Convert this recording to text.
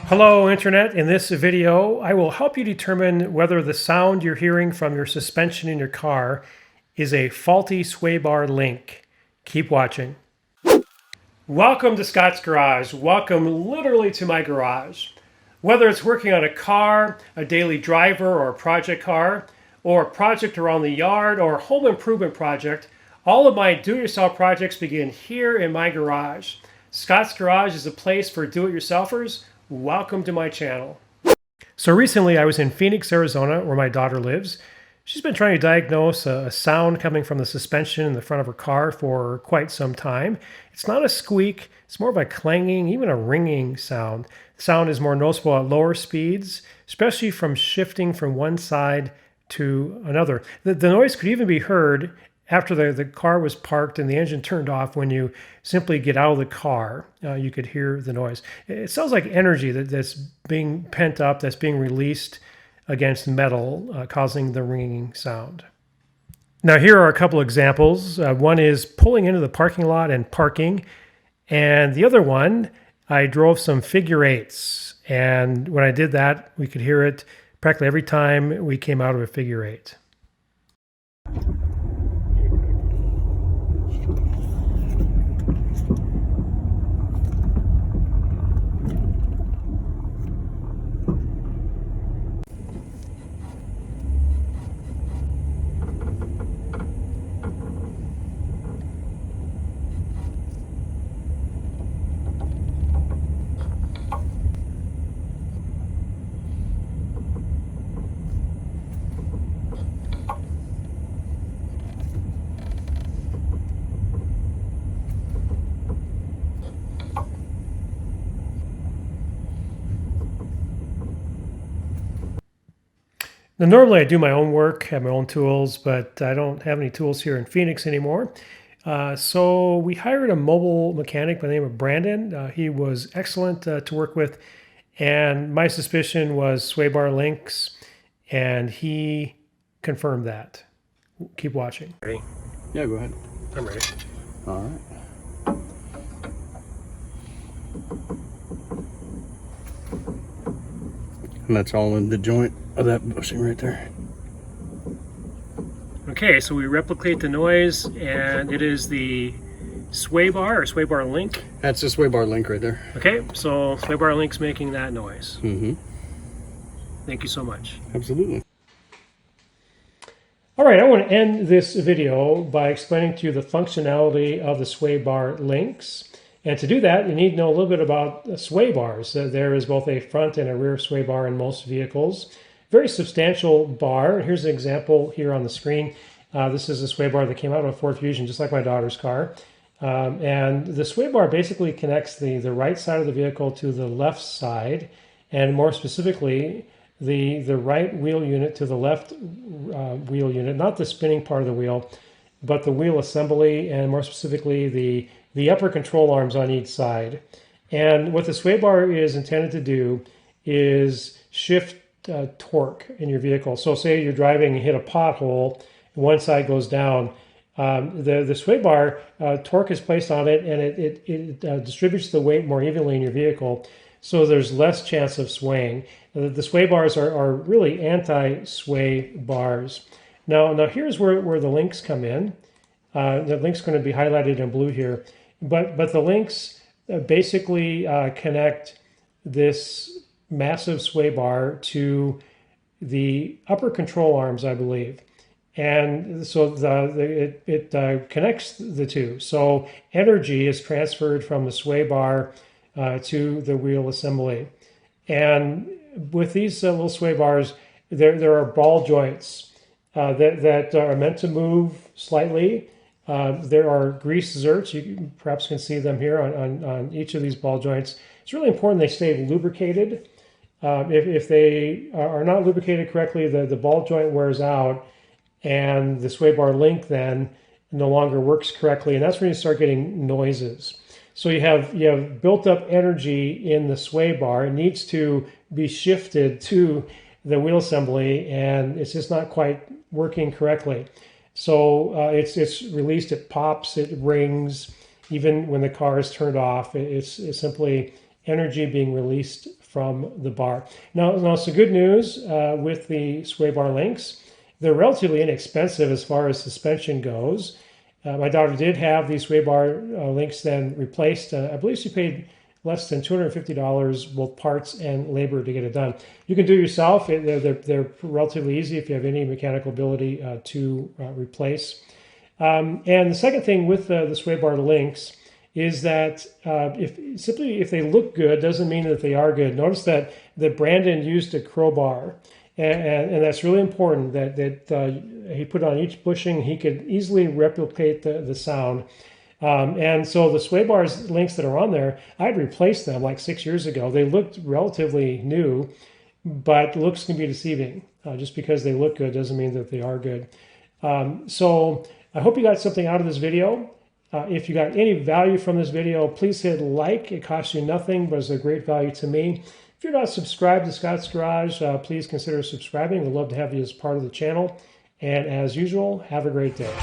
Hello Internet, in this video I will help you determine whether the sound you're hearing from your suspension in your car is a faulty sway bar link. Keep watching. Welcome to Scott's Garage. Welcome literally to my garage. Whether it's working on a car, a daily driver or a project car, or a project around the yard or a home improvement project, all of my do-it-yourself projects begin here in my garage. Scott's Garage is a place for do-it-yourselfers. Welcome to my channel. So recently I was in Phoenix, Arizona, where my daughter lives. She's been trying to diagnose a sound coming from the suspension in the front of her car for quite some time. It's not a squeak, it's more of a clanging, even a ringing sound. The sound is more noticeable at lower speeds, especially from shifting from one side to another. The noise could even be heard after the car was parked and the engine turned off. When you simply get out of the car, you could hear the noise. It sounds like energy that's being pent up, that's being released against metal, causing the ringing sound. Now here are a couple examples. One is pulling into the parking lot and parking, and the other one, I drove some figure eights, and when I did that, we could hear it practically every time we came out of a figure eight. Now, normally I do my own work, have my own tools, but I don't have any tools here in Phoenix anymore. So we hired a mobile mechanic by the name of Brandon. He was excellent to work with, and my suspicion was sway bar links, and he confirmed that. Keep watching. Ready? Yeah, go ahead. I'm ready. All right. And that's all in the joint of that bushing right there. Okay, so we replicate the noise, and it is the sway bar or sway bar link. That's the sway bar link right there. Okay, so sway bar link's making that noise. Mm-hmm. Thank you so much. Absolutely. All right, I want to end this video by explaining to you the functionality of the sway bar links. And to do that, you need to know a little bit about sway bars. There is both a front and a rear sway bar in most vehicles. Very substantial bar. Here's an example here on the screen. This is a sway bar that came out of a Ford Fusion, just like my daughter's car. And the sway bar basically connects the right side of the vehicle to the left side, and more specifically, the right wheel unit to the left wheel unit, not the spinning part of the wheel, but the wheel assembly, and more specifically the upper control arms on each side. And what the sway bar is intended to do is shift torque in your vehicle. So say you're driving and hit a pothole, one side goes down. The sway bar, torque is placed on it, and it distributes the weight more evenly in your vehicle, so there's less chance of swaying. The sway bars are really anti-sway bars. Now here's where the links come in. The link's going to be highlighted in blue here, but the links basically connect this massive sway bar to the upper control arms, I believe. And so it connects the two. So energy is transferred from the sway bar to the wheel assembly. And with these little sway bars, there are ball joints that are meant to move slightly. There are grease zerks. You perhaps can see them here on each of these ball joints. It's really important they stay lubricated. If they are not lubricated correctly, the ball joint wears out, and the sway bar link then no longer works correctly, and that's when you start getting noises. So you have built up energy in the sway bar. It needs to be shifted to the wheel assembly, and it's just not quite working correctly. So it's released, it pops, it rings, even when the car is turned off. It's simply energy being released from the bar. Now some good news with the sway bar links. They're relatively inexpensive as far as suspension goes. My daughter did have these sway bar links then replaced. I believe she paid less than $250, both parts and labor, to get it done. You can do it yourself. They're relatively easy if you have any mechanical ability to replace. And the second thing with the sway bar links is that if they look good doesn't mean that they are good. Notice that Brandon used a crowbar. And that's really important that he put on each bushing. He could easily replicate the sound. And so the sway bars links that are on there, I'd replaced them like 6 years ago. They looked relatively new, but looks can be deceiving. Just because they look good doesn't mean that they are good. So I hope you got something out of this video. If you got any value from this video, please hit like. It costs you nothing, but it's a great value to me. If you're not subscribed to Scott's Garage, please consider subscribing. We'd love to have you as part of the channel. And as usual, have a great day.